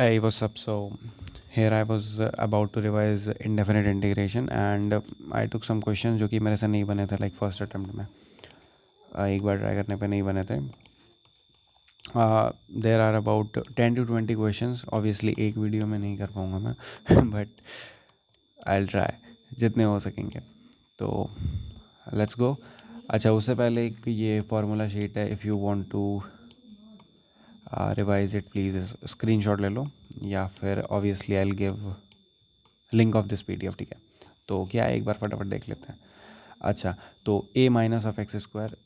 Hey, what's up? So, here I was about to revise indefinite integration and I took some questions जो कि मेरे से नहीं बने थे like first attempt में एक बार ट्राई करने पे नहीं बने थे. There are about 10 to 20 questions. Obviously एक वीडियो में नहीं कर पाऊँगा मैं but I'll try जितने हो सकेंगे. तो let's go. अच्छा, उससे पहले एक ये फार्मूला शीट है. If you want to revise it please screenshot ले लो या फिर obviously I will give link of this PDF. ठीक है, तो क्या है एक बार फटाफट देख लेते हैं. अच्छा, तो a minus of x square,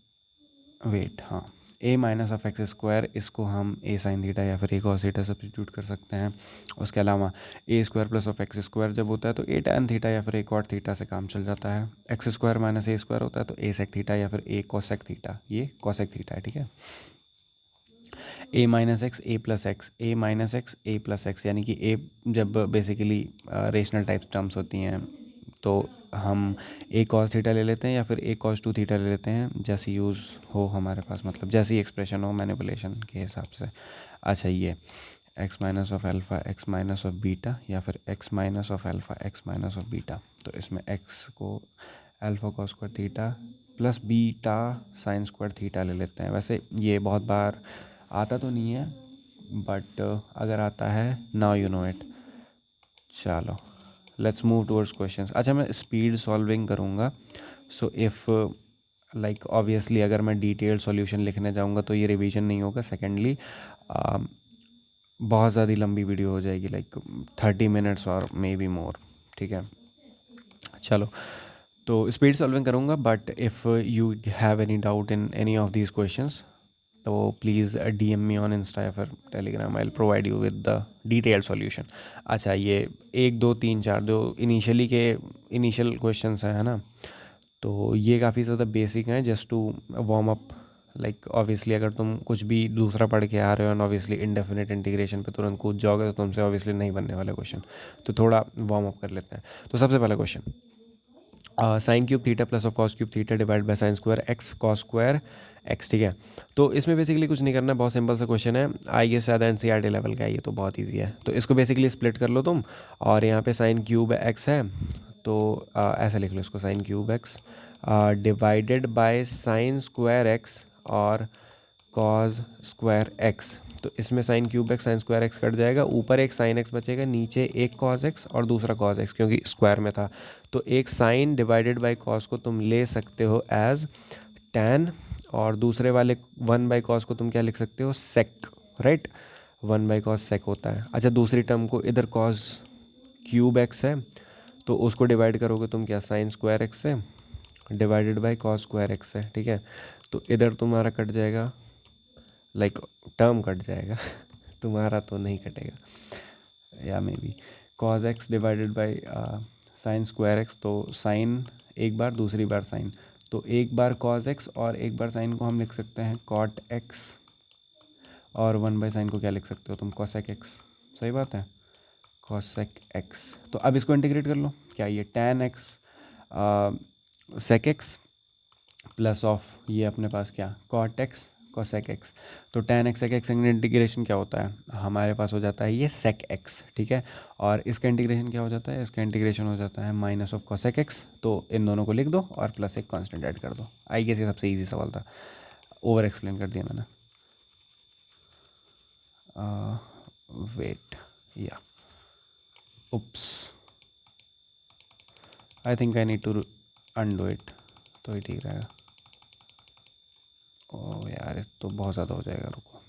wait, हाँ, a minus of x square, इसको हम a साइन थीटा या फिर a कॉस थीटा सब्स्टिट्यूट कर सकते हैं. उसके अलावा a square plus of x square जब होता है तो a टैन थीटा या फिर a कॉट थीटा से काम चल जाता है. X square minus a square होता है तो a सेक थीटा या फिर a कॉसेक थीटा, ये कॉसेक थीटा है. ठीक है, a minus x A plus x, A minus x A plus x, यानी कि a जब बेसिकली रेशनल टाइप्स टर्म्स होती हैं तो हम a कॉस थीटा ले लेते हैं या फिर a कॉस टू थीटा ले लेते हैं, जैसे यूज़ हो हमारे पास, मतलब जैसी एक्सप्रेशन हो मैनिपुलेशन के हिसाब से. अच्छा, ये x minus of alpha x minus of beta या फिर x minus of alpha x minus of beta, तो इसमें x को alpha cos square theta plus beta sine square theta ले लेते हैं. वैसे ये बहुत बार आता तो नहीं है बट अगर आता है नाउ यू नो इट. चलो लेट्स मूव टूवर्ड्स क्वेश्चंस. अच्छा, मैं स्पीड सॉल्विंग करूँगा. सो इफ़ लाइक ऑब्वियसली अगर मैं डिटेल्ड सॉल्यूशन लिखने जाऊँगा तो ये रिवीजन नहीं होगा. सेकेंडली बहुत ज़्यादा लंबी वीडियो हो जाएगी, लाइक 30 मिनट्स और मे बी मोर. ठीक है, चलो, तो स्पीड सॉल्विंग करूँगा. But if you have any doubt in any of these questions तो please DM me on Insta या फिर Telegram. I will provide you with the detail solution. अच्छा, ये 1 2 3 4 जो इनिशियल क्वेश्चंस हैं, है ना, तो ये काफ़ी ज़्यादा बेसिक हैं, just to warm up. Like obviously अगर तुम कुछ भी दूसरा पढ़ के आ रहे हो एंड ऑब्वियसली इंडेफिनिट इंटीग्रेशन पे तुरंत कूद जाओगे तो तुमसे ऑब्वियसली नहीं बनने वाले क्वेश्चन, तो थोड़ा वार्म अप कर लेते हैं. तो सबसे पहला question, sine cube theta plus of cos cube theta divide by sine square x cos square x. ठीक है, तो इसमें बेसिकली कुछ नहीं करना, बहुत सिंपल सा क्वेश्चन है. आई गेस शायद NCERT लेवल का है ये, तो बहुत ईजी है. तो इसको बेसिकली स्प्लिट कर लो तुम, और यहाँ पे साइन क्यूब एक्स है तो ऐसा लिख लो इसको, sine cube x divided by sine square x और कॉस स्क्वायर एक्स. तो इसमें sine cube x sine square x cut जाएगा, ऊपर एक साइन एक्स बचेगा, नीचे एक कॉस एक्स और दूसरा कॉस एक्स क्योंकि स्क्वायर में था. तो एक साइन डिवाइडेड बाय कॉस को तुम ले सकते हो एज टैन, और दूसरे वाले 1/cos को तुम क्या लिख सकते हो, सेक, राइट. 1/cos सेक होता है. अच्छा, दूसरी टर्म को इधर कॉस क्यूब एक्स है तो उसको डिवाइड करोगे तुम क्या, साइन स्क्वायर एक्स से divided by cos square x से. ठीक है, तो इधर तुम्हारा कट जाएगा, लाइक टर्म कट जाएगा तुम्हारा तो नहीं कटेगा, या may be cos x divided by sine square x. तो साइन एक बार, दूसरी बार साइन, तो एक बार कॉज एक्स और एक बार साइन को हम लिख सकते हैं कॉट एक्स, और 1/साइन को क्या लिख सकते हो तुम, कॉसेक एक्स. सही बात है, कॉसेक एक्स. तो अब इसको इंटीग्रेट कर लो, क्या ये tan x sec x plus of ये अपने पास क्या, कॉट एक्स कोसेक एक्स. तो tan x sec x integration क्या होता है, हमारे पास हो जाता है ये सेक एक्स. ठीक है, और इसका इंटीग्रेशन क्या हो जाता है, इसका इंटीग्रेशन हो जाता है माइनस ऑफ कोसेक एक्स. तो इन दोनों को लिख दो और प्लस एक कांस्टेंट ऐड कर दो. आई गेस ये सबसे इजी सवाल था, ओवर एक्सप्लेन कर दिया मैंने. वेट, या oops, I think I need to undo it, तो ही ठीक रहेगा. ओ यार, ये तो बहुत ज़्यादा हो जाएगा, रुको.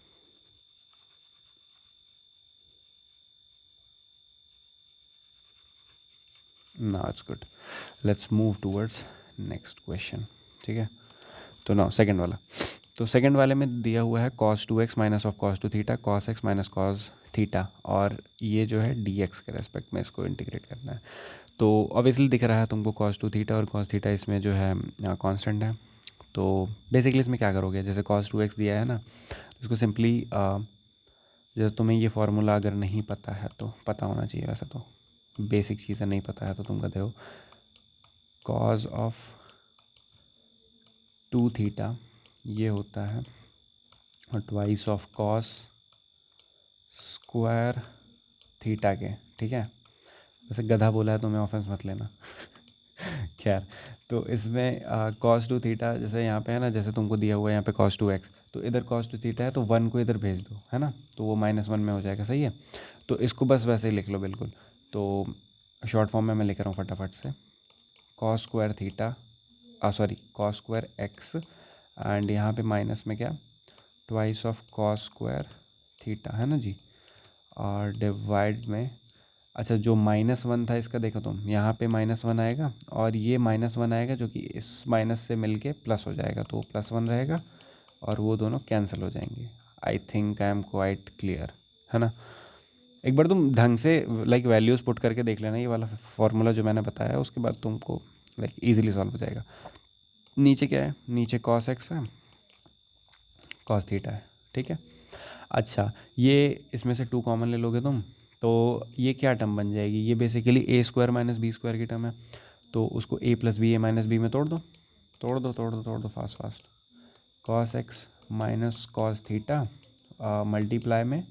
ना it's good, let's move towards next question. ठीक है, तो नाउ सेकंड वाला. तो सेकंड वाले में दिया हुआ है cos 2x minus of cos 2 theta cos x minus cos theta, और ये जो है dx के रेस्पेक्ट में इसको इंटीग्रेट करना है. तो ऑब्वियसली दिख रहा है तुमको cos 2 थीटा और cos थीटा इसमें जो है कांस्टेंट है. तो बेसिकली इसमें क्या करोगे, जैसे cos 2x दिया है ना, तो इसको सिंपली जैसे तुम्हें ये फार्मूला अगर नहीं पता है तो पता होना चाहिए, वैसे तो बेसिक चीज़ें नहीं पता है तो तुम कहते हो cos ऑफ 2 थीटा ये होता है twice of cos square theta के, ठीक है। वैसे गधा बोला है तो मैं ऑफेंस मत लेना खैर, तो इसमें कॉस टू थीटा जैसे यहाँ पे है ना, जैसे तुमको दिया हुआ है यहाँ पे कॉस टू एक्स, तो इधर कॉस टू थीटा है तो 1 को इधर भेज दो, है ना, तो वो -1 में हो जाएगा, सही है। तो इसको बस वैसे ही लिख लो बिल्कुल। तो शॉर्ट फॉर्म में मैं लिख रहा हूँ फटाफट से, cos square theta, sorry cos square x, and यहाँ पे माइनस में क्या, twice of cos square theta, है ना जी, और डिवाइड में, अच्छा जो -1 था इसका देखो तुम, यहाँ पे -1 आएगा और ये -1 आएगा जो कि इस माइनस से मिलके प्लस हो जाएगा, तो +1 रहेगा और वो दोनों कैंसिल हो जाएंगे। आई think I am quite clear, है ना। एक बार तुम ढंग से लाइक वैल्यूज़ पुट करके देख लेना ये वाला फॉर्मूला जो मैंने बताया, उसके बाद तुमको लाइक इजीली सॉल्व हो जाएगा। नीचे क्या है, नीचे cos x है, cos थीटा है, ठीक है। अच्छा, ये इसमें से 2 कॉमन ले लोगे तुम, तो ये क्या टर्म बन जाएगी, ये basically a square minus b square की टर्म है, तो उसको a plus b a minus b में तोड़ दो, तोड़ दो तोड़ दो तोड़ दो fast fast. cos x minus cos theta multiply में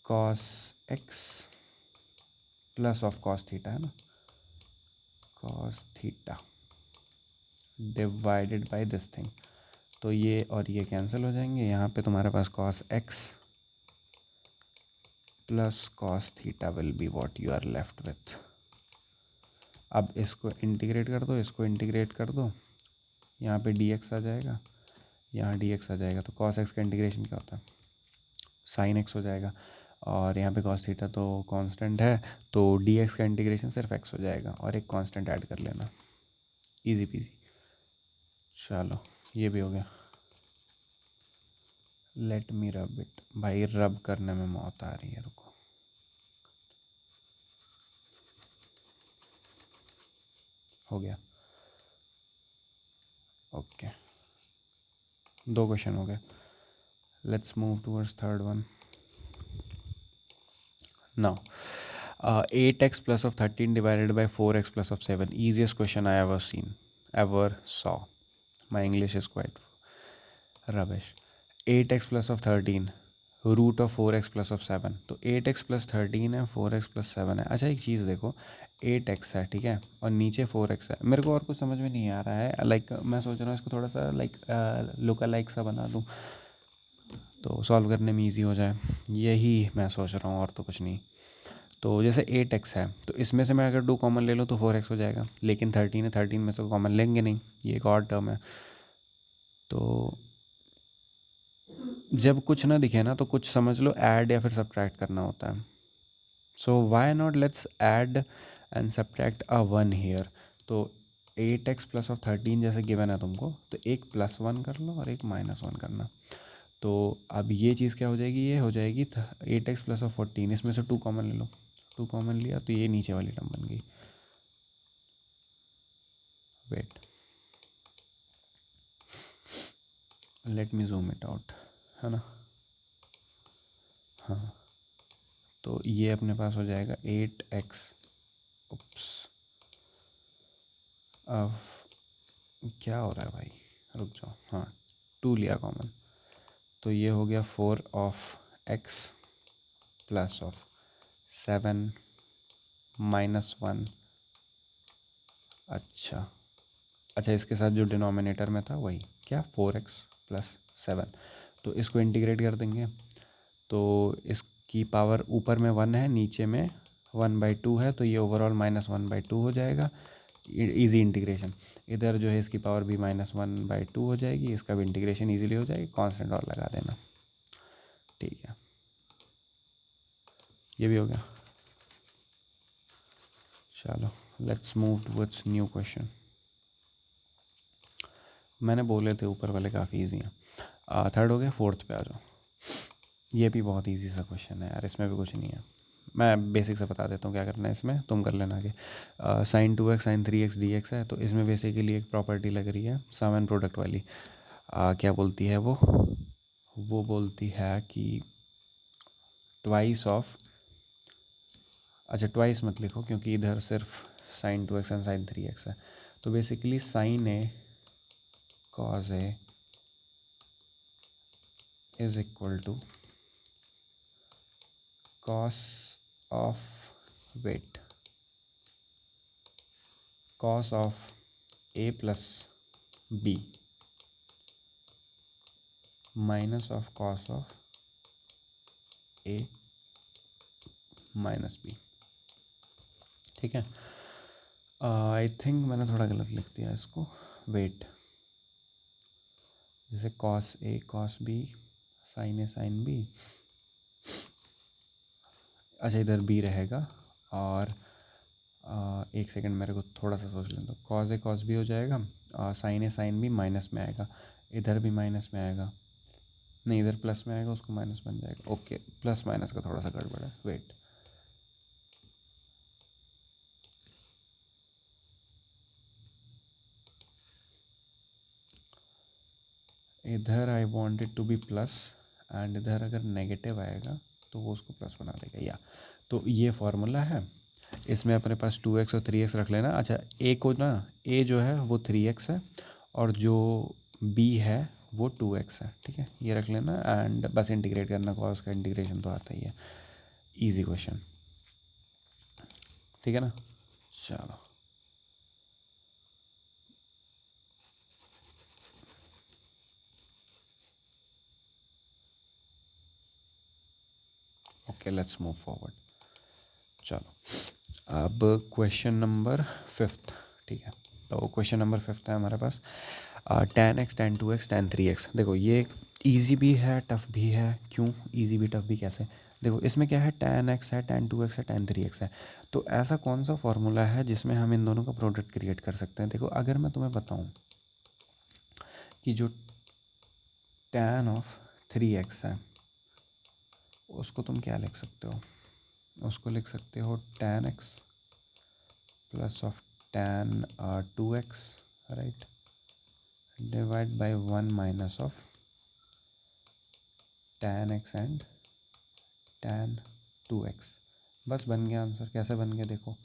cos x plus of cos theta, है ना, cos theta divided by this thing, तो ये और ये कैंसिल हो जाएंगे, यहाँ पे तुम्हारे पास cos x plus cos theta will be what you are left with. अब इसको इंटीग्रेट कर दो, इसको इंटीग्रेट कर दो, यहाँ पे dx आ जाएगा, यहाँ dx आ जाएगा, तो cos x का इंटीग्रेशन क्या होता है, sin x हो जाएगा, और यहाँ पे cos थीटा तो कांस्टेंट है, तो dx का इंटीग्रेशन सिर्फ x हो जाएगा, और एक कांस्टेंट ऐड कर लेना, इजी पीजी। चलो ये भी हो गया। लेट मी रब इट, भाई रब करने में मौत आ रही है, रुको। हो गया, ओके, 2 क्वेश्चन हो गए। Let's move towards third one now. 8x plus of 13 divided by 4x plus of 7, easiest question I ever saw. My English is quite rubbish. 8x plus of 13 root of 4x plus of 7, तो 8x plus 13 है, 4x plus 7 है। अच्छा एक चीज़ देखो, 8x है, ठीक है, और नीचे 4x है, मेरे को और कुछ समझ में नहीं आ रहा है, लाइक मैं सोच रहा हूँ इसको थोड़ा सा लाइक लुका लाइक सा बना दूँ तो सॉल्व करने में ईजी हो जाए, यही मैं सोच रहा हूँ, और तो कुछ नहीं। तो जैसे 8x है, तो इसमें से मैं अगर 2 कॉमन ले लूँ तो 4x हो जाएगा, लेकिन 13 है, 13 में से कॉमन लेंगे नहीं, ये एक और टर्म है। तो जब कुछ ना दिखे ना तो कुछ समझ लो ऐड या फिर सब्ट्रैक्ट करना होता है। So why not let's add and subtract a 1 here. तो 8x प्लस ऑफ 13 जैसे गिवन है तुमको, तो एक +1 कर लो और एक -1 करना। तो अब ये चीज़ क्या हो जाएगी, ये हो जाएगी 8x प्लस ऑफ 14, इसमें से 2 कॉमन ले लो, 2 कॉमन लिया तो ये नीचे वाली टर्म बन गई। Wait, let me zoom it out, है ना, हाँ, तो ये अपने पास हो जाएगा 8x, उप्स, अब क्या हो रहा है भाई, रुक जाओ, हाँ 2 लिया कॉमन, तो ये हो गया 4 ऑफ x प्लस ऑफ 7 -1। अच्छा अच्छा, इसके साथ जो डिनोमिनेटर में था वही क्या, 4x प्लस 7, तो इसको इंटीग्रेट कर देंगे, तो इसकी पावर ऊपर में 1 है, नीचे में 1/2 है, तो ये ओवरऑल -1/2 हो जाएगा, इजी इंटीग्रेशन। इधर जो है इसकी पावर भी -1/2 हो जाएगी, इसका भी इंटीग्रेशन इजीली हो जाएगी, कांस्टेंट और लगा देना, ठीक है, ये भी हो गया। चलो let's move towards new question. मैंने बोले थे ऊपर वाले काफ़ी ईजी हैं, थर्ड हो गया, फोर्थ पे आ जाओ। ये भी बहुत इजी सा क्वेश्चन है यार, इसमें भी कुछ नहीं है, मैं बेसिक से बता देता हूँ क्या करना है इसमें, तुम कर लेना आगे। sin 2x sin 3x dx है, तो इसमें बेसिकली एक प्रॉपर्टी लग रही है सम एंड प्रोडक्ट वाली, क्या बोलती है वो बोलती है कि ट्वाइस ऑफ, अच्छा ट्वाइस मत लिखो क्योंकि इधर सिर्फ sin 2x and sin 3x है, तो basically sin a cos a is equal to cos of wait, cos of a plus b minus of cos of a minus b. ठीक है, आई थिंक मैंने थोड़ा गलत लिख दिया इसको। वेट जैसे cos A cos B sign A sine B, अच्छा इधर बी रहेगा और एक सेकंड मेरे को थोड़ा सा सोच लें, तो कॉस ए कॉस बी हो जाएगा और साइन ए साइन बी माइनस में आएगा, इधर भी माइनस में आएगा, नहीं इधर प्लस में आएगा उसको माइनस बन जाएगा। ओके, प्लस माइनस का थोड़ा सा गड़बड़ है। वेट, इधर I want it to be plus and इधर अगर नेगेटिव आएगा तो वो उसको प्लस बना देगा। या तो ये फॉर्मूला है, इसमें अपने पास 2x और 3x रख लेना। अच्छा ए को ना, ए जो है वो 3x है और जो b है वो 2x है। ठीक है, ये रख लेना एंड बस इंटीग्रेट करना, कॉस का इंटीग्रेशन तो आता ही है, इजी क्वेश्चन। ठीक है ना, चलो ओके लेट्स मूव फॉरवर्ड। चलो अब क्वेश्चन नंबर 5। ठीक है, तो क्वेश्चन नंबर 5 है हमारे पास tan x tan 2x tan 3x। देखो ये इजी भी है टफ भी है। क्यों इजी भी टफ भी कैसे? देखो इसमें क्या है, tan x है tan 2x है tan 3x है। तो ऐसा कौन सा फॉर्मूला है जिसमें हम इन दोनों का प्रोडक्ट क्रिएट कर सकते हैं? देखो अगर मैं तुम्हें बताऊं कि जो tan ऑफ 3x है उसको तुम क्या लिख सकते हो? उसको लिख सकते हो tan x plus of tan 2x, right, divide by 1 minus of tan x and tan 2x। बस बन गया आंसर। कैसे बन गया देखो,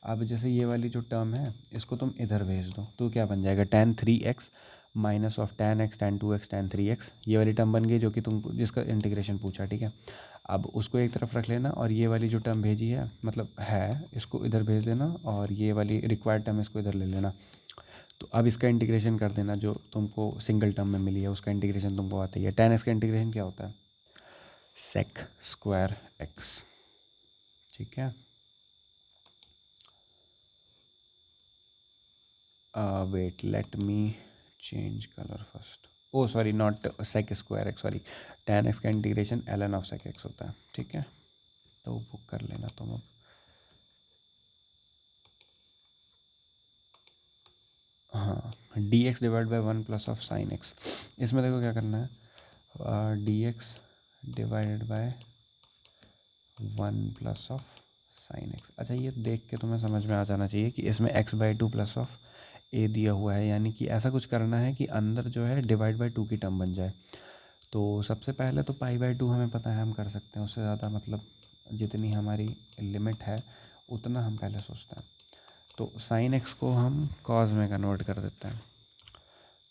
अब जैसे ये वाली जो टर्म है इसको तुम इधर भेज दो तो क्या बन जाएगा, tan 3x minus of tan x tan 2x tan 3x। ये वाली टर्म बन गई जो कि तुम जिसका इंटीग्रेशन पूछा। ठीक है, अब उसको एक तरफ रख लेना और ये वाली जो टर्म भेजी है मतलब है इसको इधर भेज देना और ये वाली रिक्वायर्ड टर्म इसको इधर ले लेना। तो अब इसका इंटीग्रेशन कर देना, जो तुमको सिंगल टर्म में मिली है उसका इंटीग्रेशन तुमको आता ही है। tan x का इंटीग्रेशन क्या होता है, sec स्क्वायर x। ठीक है, wait let me change colour first. Oh sorry, not sec square x, sorry, tan x का integration ln of sec x होता है। ठीक है, तो वो कर लेना तुम अब। हाँ, dx divide by 1 plus of sign x। इसमें देखो क्या करना है, dx divided by 1 plus of sign x। अच्छा ये देख के तुम्हें समझ में आ जाना चाहिए कि इसमें x/2 प्लस ऑफ a दिया हुआ है, यानी कि ऐसा कुछ करना है कि अंदर जो है डिवाइड बाई 2 की टर्म बन जाए। तो सबसे पहले तो π/2 हमें पता है हम कर सकते हैं, उससे ज़्यादा मतलब जितनी हमारी लिमिट है उतना हम पहले सोचते हैं। तो साइन x को हम कॉस में कन्वर्ट कर देते हैं,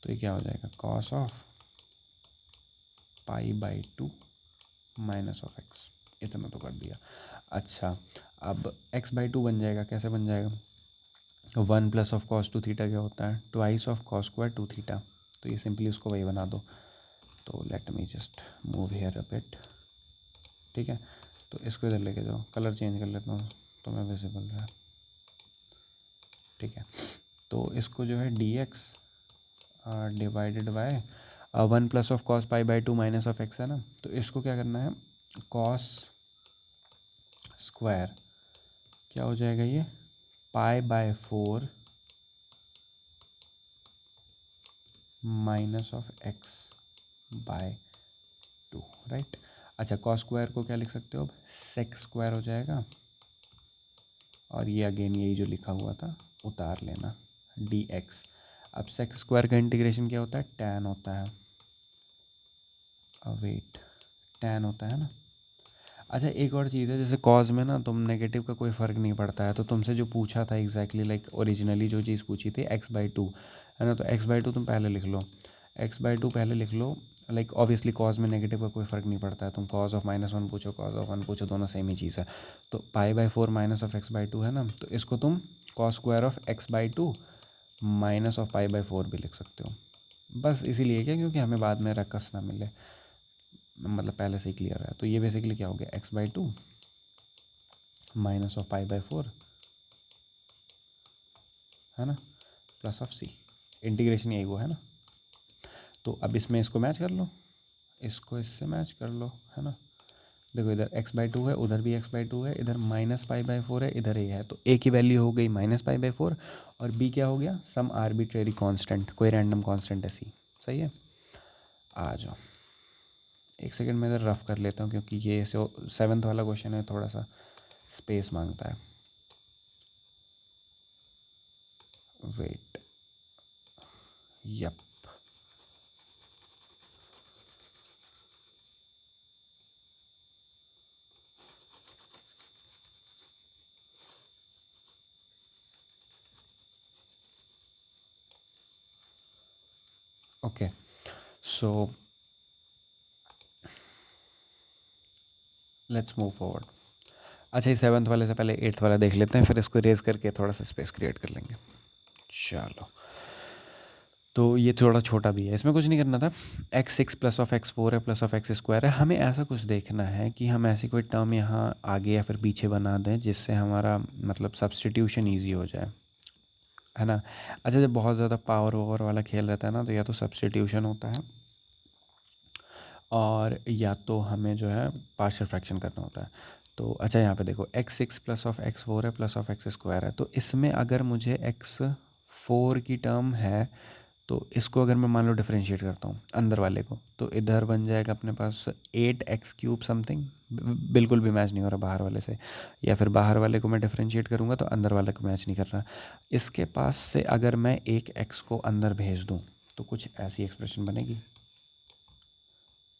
तो ये क्या हो जाएगा, cos of π/2 minus of x। इतना तो कर दिया। अच्छा अब x/2 बन जाएगा, कैसे बन जाएगा, 1 प्लस ऑफ कॉस 2 थीटा क्या होता है, twice of cos square 2 theta. तो ये सिंपली उसको वही बना दो। तो let me just move here a bit. ठीक है, तो इसको इधर लेके जाओ, कलर चेंज कर लेता हूँ तो मैं विजिबल रहा। ठीक है, तो इसको जो है dx divided by 1 plus of cos π/2 minus of x है ना, तो इसको क्या करना है, कॉस स्क्वायर क्या हो जाएगा ये, π/4 माइनस ऑफ x/2, राइट। अच्छा कॉस स्क्वायर को क्या लिख सकते हो अब, सेक स्क्वायर हो जाएगा और ये अगेन यही जो लिखा हुआ था उतार लेना, dx। अब सेक स्क्वायर का इंटीग्रेशन क्या होता है, tan होता है, वेट tan होता है ना। अच्छा एक और चीज़ है, जैसे कॉज में ना तुम नेगेटिव का कोई फ़र्क नहीं पड़ता है, तो तुमसे जो पूछा था एग्जैक्टली लाइक ओरिजिनली जो चीज़ पूछी थी x/2 है ना, तो x/2 तुम पहले लिख लो, x/2 पहले लिख लो लाइक ऑब्वियसली कॉज में नेगेटिव का कोई फ़र्क नहीं पड़ता है, तुम कॉज ऑफ -1 पूछो कॉज ऑफ 1 पूछो, दोनों सेम ही चीज़ है। तो π/4 -(x/2) है ना, तो इसको तुम cos square of x/2 minus of π/4 भी लिख सकते हो। बस इसीलिए क्या, क्योंकि हमें बाद में रकस ना मिले, मतलब पहले से ही क्लियर है। तो ये बेसिकली क्या हो गया, x/2 माइनस ऑफ π/4 है ना, प्लस ऑफ c, इंटीग्रेशन यही वो है ना। तो अब इसमें इसको मैच कर लो, इसको इससे मैच कर लो, है ना। देखो इधर x/2 है, उधर भी x/2 है, इधर -π/4 है, इधर ये है, तो a की वैल्यू हो गई -π/4 और b क्या हो गया, सम आर्बिट्रेरी कांस्टेंट, कोई रैंडम कांस्टेंट है c। सही है, आ जाओ। एक सेकंड में इधर रफ कर लेता हूँ, क्योंकि ये 7th वाला क्वेश्चन है, थोड़ा सा स्पेस मांगता है। Wait, yup, okay. So let's move forward. अच्छा, ये 7th वाले से पहले 8th वाला देख लेते हैं, फिर इसको रेज करके थोड़ा सा स्पेस क्रिएट कर लेंगे। चलो, तो ये थोड़ा छोटा भी है, इसमें कुछ नहीं करना था। x6 प्लस ऑफ x4 है, प्लस ऑफ x² है। हमें ऐसा कुछ देखना है कि हम ऐसी कोई टर्म यहाँ आगे या फिर पीछे बना दें जिससे हमारा मतलब सब्सटीट्यूशन ईजी हो जाए, है ना। अच्छा, जब बहुत ज़्यादा पावर ओवर वाला खेल रहता है ना, तो या तो सब्सटीट्यूशन होता है और या तो हमें जो है पार्शियल फ्रैक्शन करना होता है। तो अच्छा, यहाँ पे देखो x6 प्लस ऑफ x4 है, प्लस ऑफ x² है, तो इसमें अगर मुझे x4 की टर्म है, तो इसको अगर मैं मान लो डिफरेंशिएट करता हूँ अंदर वाले को, तो इधर बन जाएगा अपने पास 8x³ समथिंग, बिल्कुल भी मैच नहीं हो रहा बाहर वाले से। या फिर बाहर वाले को मैं डिफरेंशिएट करूँगा तो अंदर वाले को मैच नहीं कर रहा। इसके पास से अगर मैं एक x को अंदर भेज दूँ तो कुछ ऐसी एक्सप्रेशन बनेगी,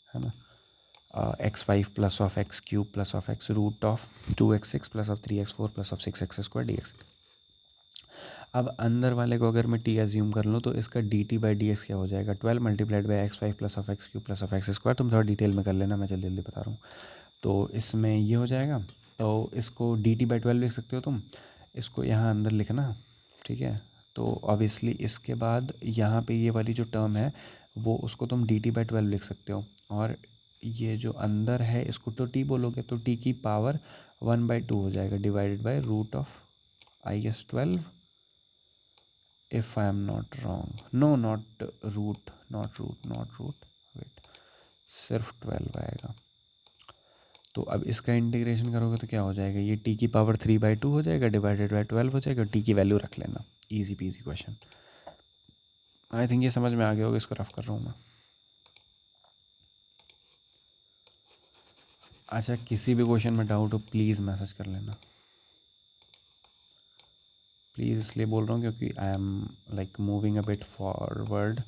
है ना। x5 plus of x³ plus of x root of 2x6 plus of 3x4 plus of 6x² dx। अब अंदर वाले को अगर मैं t एज्यूम कर लूँ, तो इसका dt/dx क्या हो जाएगा, 12 multiplied by x5 plus of x³ plus of x²। तुम थोड़ा डिटेल में कर लेना, मैं जल्दी जल्दी बता रहा हूँ। तो इसमें ये हो जाएगा, तो इसको dt/12 लिख सकते हो तुम, इसको यहाँ अंदर लिखना, ठीक है। तो ऑब्वियसली इसके बाद यहाँ पे ये वाली जो टर्म है वो, उसको तुम dt/12 लिख सकते हो, और ये जो अंदर है इसको तो t बोलोगे, तो t की पावर 1/2 हो जाएगा, divided by root of I guess 12, if I am not wrong, no not root, wait, सिर्फ 12 आएगा। तो अब इसका इंटीग्रेशन करोगे तो क्या हो जाएगा, ये t की पावर 3/2 हो जाएगा, डिवाइडेड बाय 12 हो जाएगा, t की वैल्यू रख लेना। इजी पीजी क्वेश्चन, आई थिंक ये समझ में आ गया होगा, इसको रफ कर रहा हूँ मैं। अच्छा, किसी भी क्वेश्चन में डाउट हो प्लीज़ मैसेज कर लेना, प्लीज़। इसलिए बोल रहा हूँ क्योंकि I am like moving a bit forward,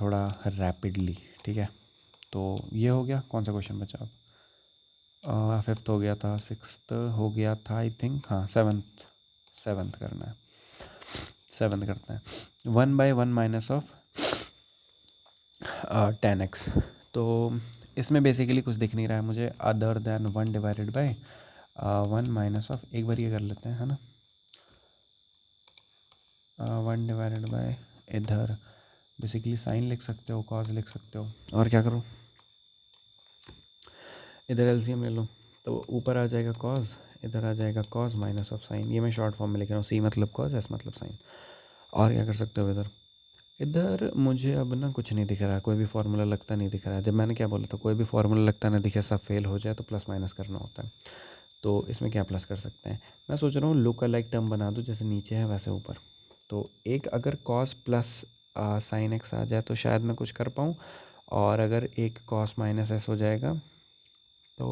थोड़ा रैपिडली, ठीक है। तो ये हो गया, कौन सा क्वेश्चन बचा अब, 5th हो गया था, 6th हो गया था आई थिंक, हाँ 7th करना है, 7th करते हैं। 1/1 माइनस ऑफ 10x। तो इसमें बेसिकली कुछ दिख नहीं रहा है मुझे other than 1 divided by 1 minus of, एक बार ये कर लेते हैं, है ना। 1 डिवाइडेड बाय, इधर बेसिकली साइन लिख सकते हो, कॉज लिख सकते हो, और क्या करो, इधर एलसीएम ले लो, तो ऊपर आ जाएगा कॉज, इधर आ जाएगा कॉज माइनस ऑफ साइन। ये मैं शॉर्ट फॉर्म में लिख रहा हूँ, सी मतलब कॉज, एस मतलब साइन। और क्या कर सकते हो, इधर इधर मुझे अब ना कुछ नहीं दिख रहा है, कोई भी फार्मूला लगता नहीं दिख रहा है। जब मैंने क्या बोला था, कोई भी फार्मूला लगता ना दिखे, सब फेल हो जाए तो प्लस माइनस करना होता है। तो इसमें क्या प्लस कर सकते हैं, मैं सोच रहा हूँ लुक अलाइक टर्म बना दूँ, जैसे नीचे है वैसे ऊपर। तो एक अगर कॉस प्लस साइन एक्स आ जाए तो शायद मैं कुछ कर पाऊँ, और अगर एक कॉस माइनस एस हो जाएगा तो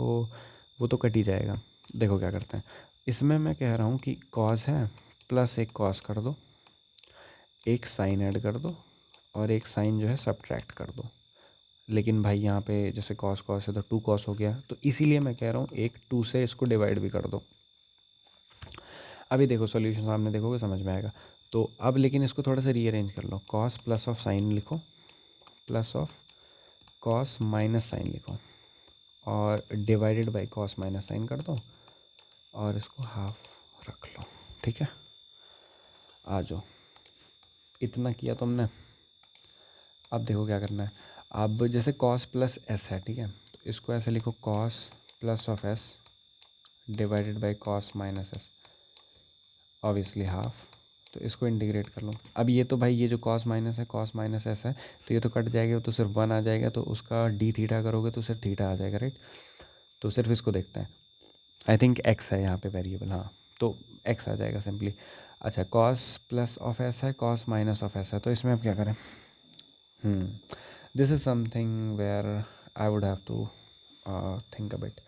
वो तो कट ही जाएगा। देखो क्या करते हैं, इसमें मैं कह रहा हूँ कि कॉस है, प्लस एक कॉस कर दो, एक साइन ऐड कर दो, और एक साइन जो है सब्ट्रैक्ट कर दो। लेकिन भाई यहाँ पे जैसे कॉस कॉस है तो 2 कॉस हो गया, तो इसीलिए मैं कह रहा हूँ एक 2 से इसको डिवाइड भी कर दो। अभी देखो सॉल्यूशन सामने देखोगे समझ में आएगा। तो अब लेकिन इसको थोड़ा सा रीअरेंज कर लो, कॉस प्लस ऑफ साइन लिखो, plus of cos minus sine लिखो और divided by cos minus sine कर दो और इसको हाफ रख लो, ठीक है। आ जाओ, इतना किया तुमने। अब देखो क्या करना है। अब जैसे कॉस प्लस एस है, ठीक है, तो इसको ऐसे लिखो cos plus of S divided by cos minus S, obviously half. तो इसको इंटीग्रेट कर लो। अब ये तो भाई ये जो कॉस माइनस है, कॉस माइनस एस है, तो ये तो कट जाएगा, तो सिर्फ वन आ जाएगा, तो उसका डी थीटा करोगे तो सिर्फ थीटा आ जाएगा, राइट। तो सिर्फ इसको देखते हैं। आई थिंक एक्स है यहाँ पे वेरिएबल, हाँ, तो एक्स आ जाएगा सिंपली। अच्छा, कॉस प्लस ऑफ एस है, कॉस माइनस ऑफ एस है, तो इसमें अब क्या करें। This is something where I would have to think a bit.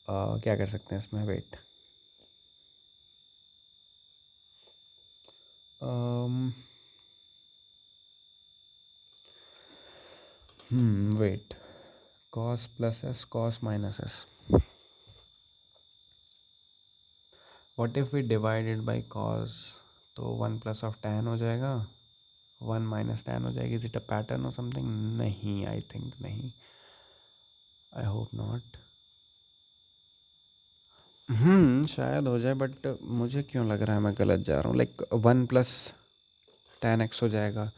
क्या कर सकते हैं इसमें, wait. Wait, cos plus s, cos minus s, what if we divided by cos, तो वन प्लस ऑफ टैन हो जाएगा, वन माइनस टैन हो जाएगी। Is it a pattern or something? नहीं, आई थिंक नहीं, आई होप नॉट। शायद हो जाए, बट मुझे क्यों लग रहा है मैं गलत जा रहा हूँ। Like one plus tan x हो जाएगा,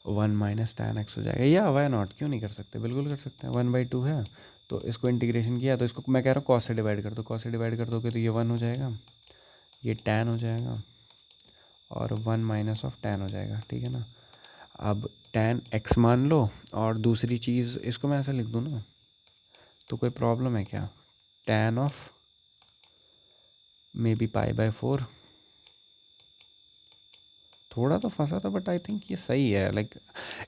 वन माइनस टैन एक्स हो जाएगा, या वाई नॉट, क्यों नहीं कर सकते, बिल्कुल कर सकते हैं। 1/2 है, तो इसको इंटीग्रेशन किया, तो इसको मैं कह रहा हूँ कॉस से डिवाइड कर दो, कॉस से डिवाइड कर दोगे तो ये वन हो जाएगा, ये टैन हो जाएगा, और वन माइनस ऑफ टैन हो जाएगा, ठीक है ना। अब टैन एक्स मान लो, और दूसरी चीज़ इसको मैं ऐसा लिख दूँ ना, तो कोई प्रॉब्लम है क्या। टैन ऑफ मे बी π/4, थोड़ा तो फंसा था, बट आई थिंक ये सही है। लाइक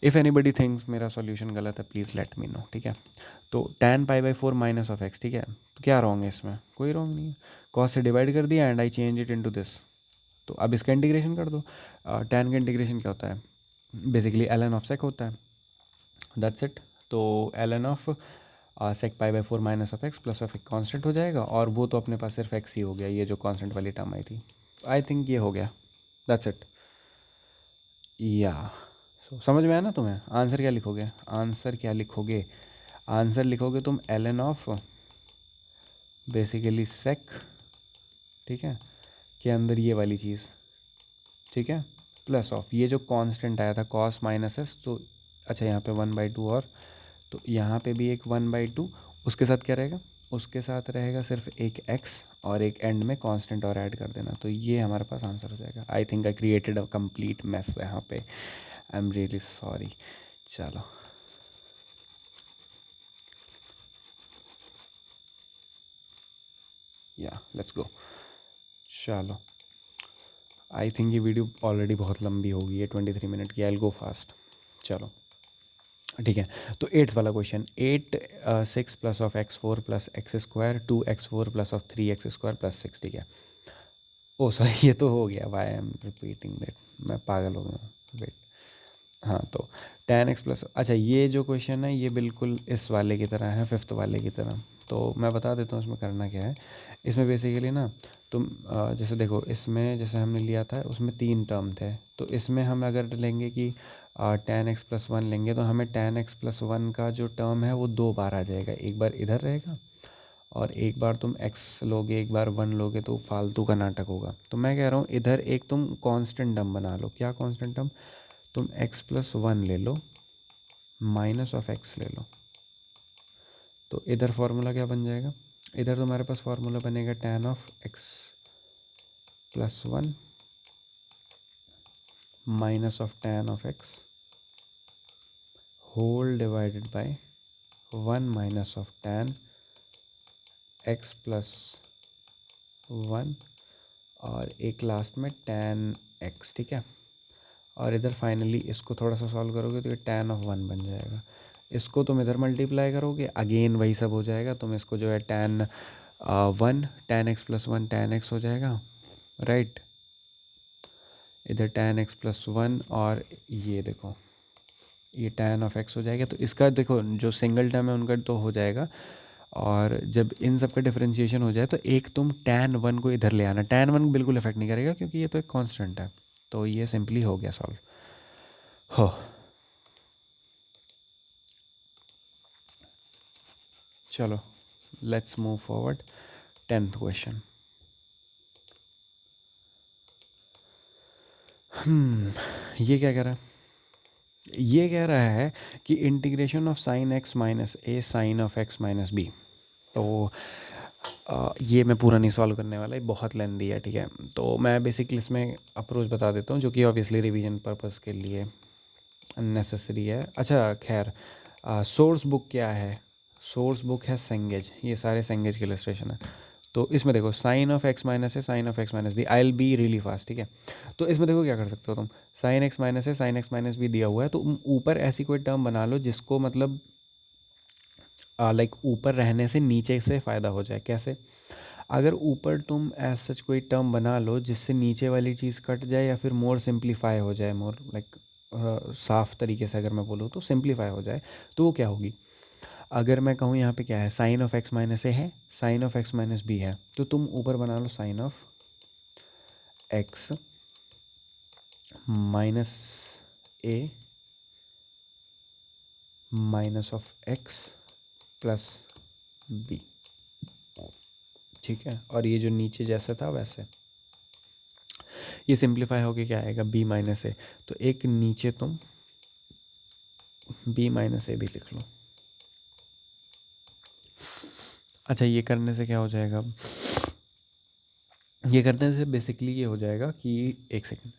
इफ़ एनीबडी थिंक्स मेरा सॉल्यूशन गलत है, प्लीज़ लेट मी नो, ठीक है। तो टैन π/4 माइनस ऑफ एक्स, ठीक है, तो क्या रॉन्ग है इसमें, कोई रॉन्ग नहीं है। कॉस से डिवाइड कर दिया and I change it into this, तो अब इसका इंटीग्रेशन कर दो। टैन का इंटीग्रेशन क्या होता है, बेसिकली ln ऑफ सेक होता है, दैट्स इट। तो ln of sec π/4 minus of x plus of एक कॉन्स्टेंट हो जाएगा, और वो तो अपने पास सिर्फ एक्स ही हो गया, ये जो कॉन्स्टेंट वाली टर्म आई थी। आई थिंक ये हो गया, दैट्स इट। या समझ में आया ना तुम्हें। आंसर क्या लिखोगे, आंसर क्या लिखोगे, आंसर लिखोगे तुम ln ऑफ बेसिकली सेक, ठीक है, के अंदर ये वाली चीज़, ठीक है, प्लस ऑफ ये जो कांस्टेंट आया था कॉस माइनस एस, तो अच्छा यहाँ पे 1/2, और तो यहाँ पे भी एक 1/2, उसके साथ क्या रहेगा, उसके साथ रहेगा सिर्फ एक x, और एक एंड में कांस्टेंट और ऐड कर देना, तो ये हमारे पास आंसर हो जाएगा। आई think I created a complete mess यहाँ पे, आई एम रियली सॉरी। चलो, या लेट्स गो। चलो, आई थिंक ये वीडियो ऑलरेडी बहुत लंबी हो गई है, 23 मिनट की। I will go fast. चलो, ठीक है। तो 8th वाला question, 8 6 plus of x4 plus x square 2x4 plus of 3x² plus 6, ठीक है। ओ सॉरी, ये तो हो गया, why I am repeating that, मैं पागल हो गया, वेट। हाँ, तो tan x प्लस, अच्छा ये जो क्वेश्चन है ये बिल्कुल इस वाले की तरह है, 5th वाले की तरह। तो मैं बता देता हूँ इसमें करना क्या है। इसमें बेसिकली ना तुम जैसे देखो, इसमें जैसे हमने लिया था उसमें 3 टर्म थे, तो इसमें हम अगर लेंगे कि tan x प्लस 1 लेंगे, तो हमें tan x प्लस 1 का जो टर्म है वो 2 बार आ जाएगा। एक बार इधर रहेगा, और एक बार तुम x लोगे, एक बार 1 लोगे, तो फालतू का नाटक होगा। तो मैं कह रहा हूँ इधर एक तुम कांस्टेंट टर्म बना लो। क्या कांस्टेंट टर्म, तुम x प्लस 1 ले लो, माइनस ऑफ x ले लो, तो इधर फार्मूला क्या बन जाएगा, इधर तुम्हारे पास फार्मूला बनेगा tan of x plus 1 minus of tan of x whole divided by 1 minus of tan x plus 1, और एक लास्ट में tan x, ठीक है। और इधर फाइनली इसको थोड़ा सा सॉल्व करोगे तो ये tan ऑफ 1 बन जाएगा। इसको तुम इधर मल्टीप्लाई करोगे, अगेन वही सब हो जाएगा। तुम इसको जो है tan 1 tan x plus 1 tan x हो जाएगा, राइट। इधर tan x प्लस 1, और ये देखो ये tan ऑफ x हो जाएगा। तो इसका देखो जो सिंगल टर्म है उनका तो हो जाएगा, और जब इन सब का डिफरेंशिएशन हो जाए तो एक तुम tan 1 को इधर ले आना। tan 1 बिल्कुल इफेक्ट नहीं करेगा क्योंकि ये तो एक कांस्टेंट है। तो ये सिंपली हो गया सॉल्व हो। चलो let's move forward. 10th question. ये क्या कह रहा है? ये कह रहा है कि integration of sine x minus a sine of x minus b. तो ये मैं पूरा नहीं सॉल्व करने वाला, ये बहुत लेंदी है, ठीक है। तो मैं बेसिकली इसमें अप्रोच बता देता हूँ, जो कि ऑब्वियसली रिवीजन पर्पस के लिए नेसेसरी है। अच्छा खैर, सोर्स बुक क्या है? सोर्स बुक है सेंगेज, ये सारे सेंगेज के इलस्ट्रेशन है। तो इसमें देखो साइन ऑफ एक्स माइनस है, sine of x minus b. I will be really fast, ठीक है। तो इसमें देखो क्या कर सकते हो तुम, साइन एक्स माइनस है, साइन एक्स माइनस बी दिया हुआ है, तो ऊपर ऐसी कोई टर्म बना लो जिसको मतलब लाइक ऊपर रहने से नीचे से फ़ायदा हो जाए। कैसे? अगर ऊपर तुम ऐसा सच कोई टर्म बना लो जिससे नीचे वाली चीज़ कट जाए, या फिर मोर सिंप्लीफाई हो जाए, मोर लाइक साफ तरीके से अगर मैं बोलूँ तो सिंप्लीफाई हो जाए, तो वो क्या होगी? अगर मैं कहूँ यहाँ पे क्या है, sine of x minus a है, sine of x minus b है, तो तुम ऊपर बना लो sine of x minus a minus of x plus b, ठीक है। और ये जो नीचे जैसा था वैसे, ये सिंप्लीफाई होके क्या आएगा, बी माइनस ए। तो एक नीचे तुम बी माइनस ए भी लिख लो। अच्छा, ये करने से क्या हो जाएगा? ये करने से बेसिकली ये हो जाएगा कि, एक second,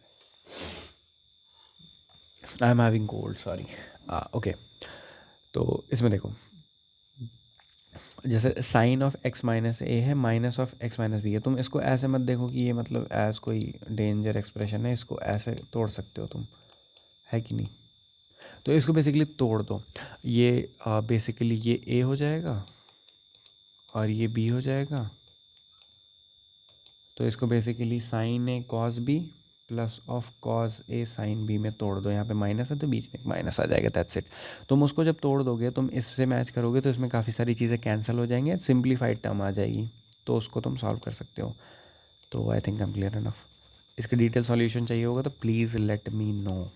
I am having cold, sorry. Okay, तो इसमें देखो, जैसे sine of x minus a है, minus of x minus b है, तुम इसको ऐसे मत देखो कि ये मतलब एज कोई डेंजर एक्सप्रेशन है, इसको ऐसे तोड़ सकते हो तुम, है कि नहीं? तो इसको बेसिकली तोड़ दो। ये बेसिकली ये ए हो जाएगा और ये बी हो जाएगा। तो इसको basically sine a cos b plus of cos a sine b में तोड़ दो। यहाँ पे माइनस है तो बीच में एक माइनस आ जाएगा, दैट्स इट। तुम उसको जब तोड़ दोगे, तुम इससे मैच करोगे तो इसमें काफ़ी सारी चीज़ें कैंसिल हो जाएंगी, सिंप्लीफाइड टर्म आ जाएगी, तो उसको तुम सॉल्व कर सकते हो। तो आई think I am clear enough. इसका डिटेल सॉल्यूशन चाहिए होगा तो प्लीज़ लेट मी नो,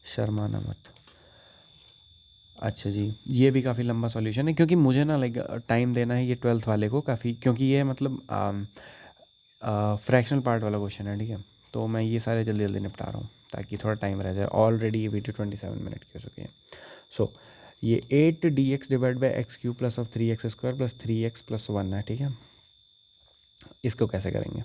शर्माना मत। अच्छा जी, ये भी काफ़ी लंबा सॉल्यूशन है, क्योंकि मुझे ना लाइक टाइम देना है ये 12th वाले को काफ़ी, क्योंकि ये मतलब फ्रैक्शनल पार्ट वाला क्वेश्चन है, ठीक है। तो मैं ये सारे जल्दी जल्दी निपटा रहा हूँ ताकि थोड़ा टाइम रह जाए। ऑलरेडी ये वीडियो 27 मिनट की हो चुकी है। सो ये 8 dx divide by x cube plus of 3x square plus 3x plus 1 है, ठीक है। इसको कैसे करेंगे?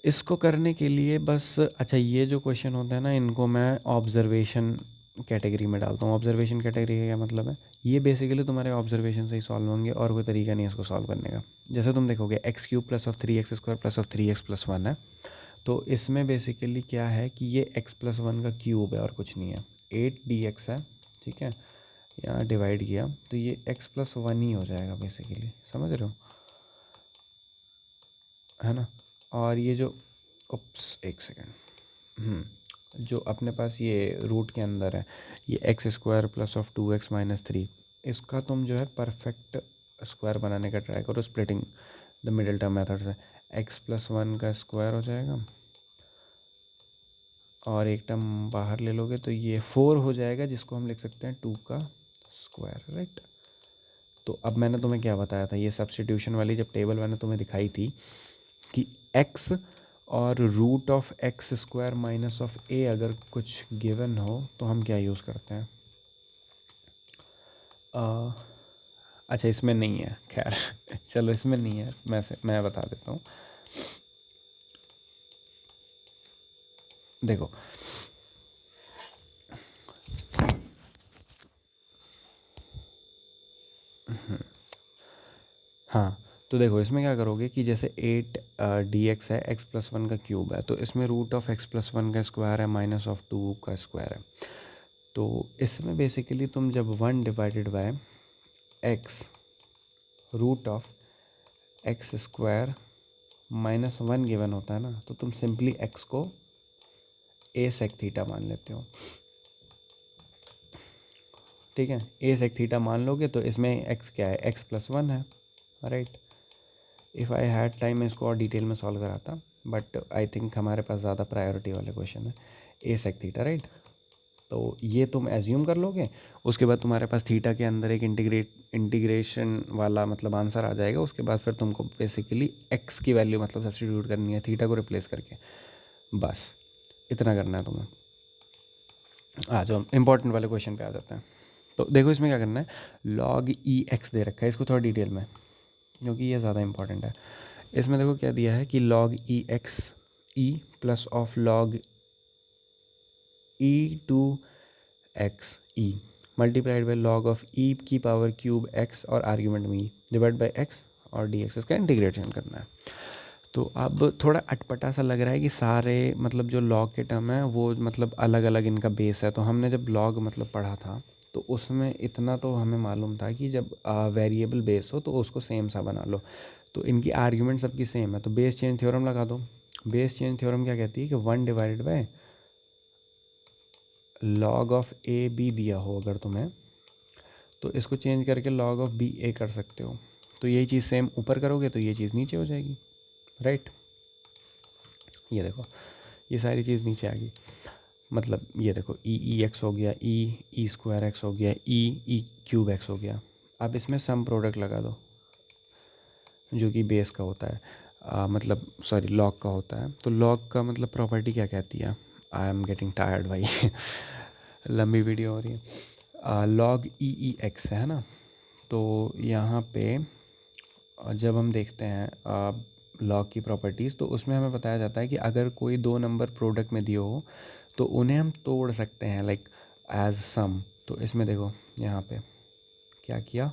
इसको करने के लिए बस, अच्छा ये जो क्वेश्चन होता है ना, इनको मैं ऑब्जर्वेशन कैटेगरी में डालता हूँ। ऑब्जर्वेशन कैटेगरी का क्या मतलब है? ये बेसिकली तुम्हारे ऑब्जर्वेशन से ही सॉल्व होंगे, और कोई तरीका नहीं है इसको सॉल्व करने का। जैसे तुम देखोगे x cube plus of 3x square plus of 3x plus 1 है, तो इसमें बेसिकली क्या है कि ये x प्लस 1 का क्यूब है और कुछ नहीं है। 8 dx है, ठीक है। यहाँ डिवाइड किया तो ये x प्लस 1 ही हो जाएगा बेसिकली, समझ रहे हो, है ना। और ये जो, उप्स एक सेकेंड, जो अपने पास ये रूट के अंदर है, ये x square plus of 2x minus 3, इसका तुम जो है परफेक्ट स्क्वायर बनाने का ट्राई करो splitting the middle term method से। x प्लस 1 का स्क्वायर हो जाएगा और एक टर्म बाहर ले लोगे तो ये 4 हो जाएगा, जिसको हम लिख सकते हैं 2 का स्क्वायर, राइट। तो अब मैंने तुम्हें क्या बताया था, ये सब्स्टिट्यूशन वाली जब टेबल मैंने तुम्हें दिखाई थी कि x और root of x square minus of a अगर कुछ गिवन हो तो हम क्या यूज़ करते हैं। अच्छा इसमें नहीं है, खैर चलो इसमें नहीं है, मैं बता देता हूँ। देखो हाँ, तो देखो इसमें क्या करोगे कि जैसे 8 dx है, x प्लस 1 का क्यूब है, तो इसमें रूट ऑफ x प्लस 1 का स्क्वायर है माइनस ऑफ 2 का स्क्वायर है। तो इसमें बेसिकली तुम जब 1 divided by x root of x square minus 1 given होता है ना, तो तुम सिंपली x को a सेक थीटा मान लेते हो, ठीक है। a सेक थीटा मान लोगे तो इसमें x क्या है, x प्लस 1 है, right. If I had time मैं इसको और डिटेल में सॉल्व कराता, बट आई थिंक हमारे पास ज़्यादा प्रायोरिटी वाले क्वेश्चन है। a सेक थीटा, राइट, तो ये तुम एज्यूम कर लोगे, उसके बाद तुम्हारे पास थीटा के अंदर एक इंटीग्रेशन वाला मतलब आंसर आ जाएगा। उसके बाद फिर तुमको बेसिकली एक्स की वैल्यू मतलब सब्स्टिट्यूट करनी है थीटा को रिप्लेस करके, बस इतना करना है तुम्हें। आ जाओ इंपॉर्टेंट वाले क्वेश्चन पे आ जाते हैं। तो देखो इसमें क्या करना है, लॉग ई एक्स दे रखा है, इसको थोड़ा डिटेल में क्योंकि ये ज़्यादा इंपॉर्टेंट है। इसमें देखो क्या दिया है कि log e x e plus of log e two x e multiplied by log of e की पावर क्यूब एक्स और आर्ग्यूमेंट में डिवाइड बाई एक्स और डी एक्स, इसका इंटीग्रेशन करना है। तो अब थोड़ा अटपटा सा लग रहा है कि सारे मतलब जो लॉग के टर्म है वो मतलब अलग अलग इनका बेस है। तो हमने जब लॉग मतलब पढ़ा था तो उसमें इतना तो हमें मालूम था कि जब वेरिएबल बेस हो तो उसको सेम सा बना लो। तो इनकी आर्ग्यूमेंट सबकी सेम है, तो बेस चेंज थ्योरम लगा दो। बेस चेंज थ्योरम क्या कहती है कि 1 divided by log of a b दिया हो अगर तुम्हें, तो इसको चेंज करके लॉग ऑफ बी ए कर सकते हो। तो यही चीज़ सेम ऊपर करोगे तो ये चीज़ नीचे हो जाएगी, राइट। ये देखो ये सारी चीज़ नीचे आ गई, मतलब ये देखो ई एक्स हो गया, ई स्क्वायर एक्स हो गया, ई क्यूब एक्स हो गया। अब इसमें सम प्रोडक्ट लगा दो जो कि बेस का होता है, मतलब सॉरी लॉग का होता है। तो लॉग का मतलब प्रॉपर्टी क्या कहती है, आई एम गेटिंग टायर्ड भाई लंबी वीडियो हो रही है। लॉग ई एक्स है ना, तो यहाँ पे जब हम देखते हैं लॉग की प्रॉपर्टीज़ तो उसमें हमें बताया जाता है कि अगर कोई दो नंबर प्रोडक्ट में दिए हो तो उन्हें हम तोड़ सकते हैं लाइक एज सम। तो इसमें देखो यहाँ पे क्या किया,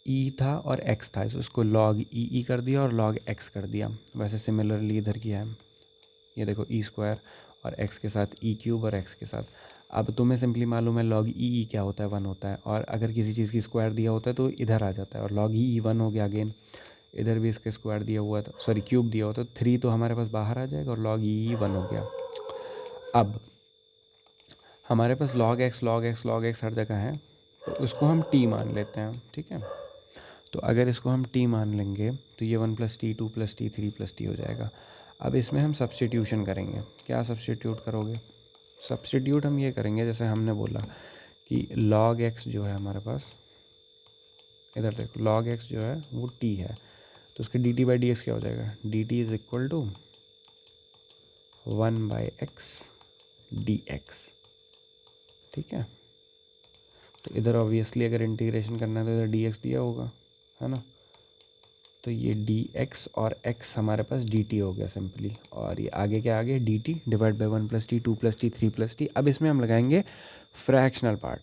ई था और एक्स था, इसको लॉग ई कर दिया और लॉग एक्स कर दिया। वैसे सिमिलरली इधर किया है, ये देखो ई स्क्वायर और एक्स के साथ ई क्यूब और एक्स के साथ। अब तुम्हें सिंपली मालूम है लॉग ई क्या होता है, 1 होता है, और अगर किसी चीज़ की स्क्वायर दिया होता है तो इधर आ जाता है, और लॉग ई 1 हो गया अगेन। इधर भी इसका स्क्वायर दिया हुआ था, सॉरी क्यूब दिया हुआ था, 3 तो हमारे पास बाहर आ जाएगा और लॉग ई 1 हो गया। अब हमारे पास लॉग एक्स हर जगह है, तो उसको हम टी मान लेते हैं, ठीक है। तो अगर इसको हम टी मान लेंगे तो ये 1 + टी 2 + टी 3 + टी हो जाएगा। अब इसमें हम सब्स्टिट्यूशन करेंगे। क्या सब्स्टिट्यूट करोगे, सब्स्टिट्यूट हम ये करेंगे जैसे हमने बोला कि log x जो है हमारे पास, इधर देखो log x जो है वो t है, तो उसके dt/dx क्या हो जाएगा, dt = 1/x dx, ठीक है। तो इधर ऑब्वियसली अगर इंटीग्रेशन करना है तो इधर dx दिया होगा, है ना। तो ये dx और x हमारे पास dt हो गया सिंपली, और ये आगे क्या आ गया dt divide by 1 + T 2 + T 3 + T. अब इसमें हम लगाएंगे फ्रैक्शनल पार्ट,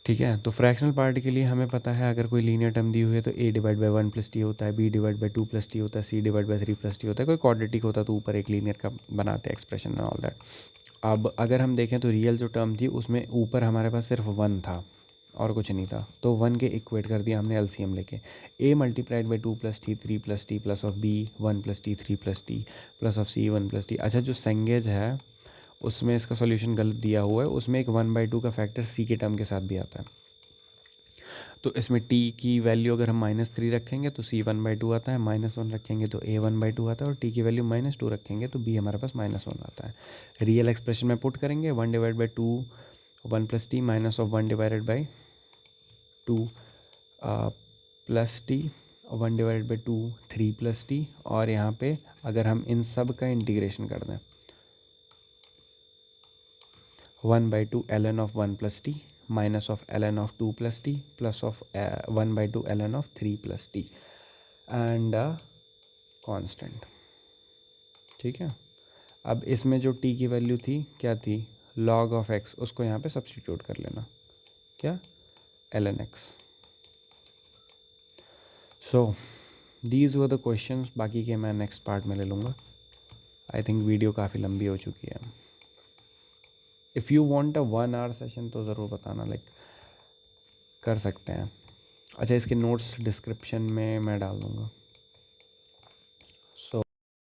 ठीक है। तो फ्रैक्शनल पार्ट के लिए हमें पता है अगर कोई लीनियर टर्म दी हुई है तो a डिवाइड बाई 1 + टी होता है, b डिवाइड बाई 2 + टी होता है, c डिवाइड बाई 3 + टी होता है। कोई क्वाड्रेटिक होता है तो ऊपर एक लीनियर का बनाते हैं एक्सप्रेशन एंड ऑल दैट। अब अगर हम देखें तो रियल जो टर्म थी उसमें ऊपर हमारे पास सिर्फ 1 था और कुछ नहीं था, तो 1 के इक्वेट कर दिया हमने एलसीएम लेके। a multiplied by 2 + T 3 + T plus of b 1 + T 3 + T plus of c 1 + T. अच्छा जो सेंगेज है उसमें इसका सॉल्यूशन गलत दिया हुआ है, उसमें एक 1/2 का फैक्टर c के टर्म के साथ भी आता है। तो इसमें t की वैल्यू अगर हम -3 रखेंगे तो c 1/2 आता है, -1 रखेंगे तो a 1/2 आता है, और t की वैल्यू -2 रखेंगे तो b हमारे पास -1 आता है। रियल एक्सप्रेशन में पुट करेंगे 1/2 1 + T minus of 1/2 + T 1/2 3 + T, और यहाँ पे अगर हम इन सब का इंटीग्रेशन कर दें 1/2 ln of 1 + t minus of ln of 2 + t plus of 1/2 ln of 3 + t and a constant, ठीक है। अब इसमें जो t की वैल्यू थी क्या थी, log of x, उसको यहाँ पे सब्स्टिट्यूट कर लेना, क्या ln x। So these were the questions, बाकी के मैं नेक्स्ट पार्ट में ले लूँगा। आई थिंक वीडियो काफ़ी लंबी हो चुकी है। If you want a 1 hour session तो ज़रूर बताना, लाइक कर सकते हैं। अच्छा इसके नोट्स डिस्क्रिप्शन में मैं डाल दूँगा।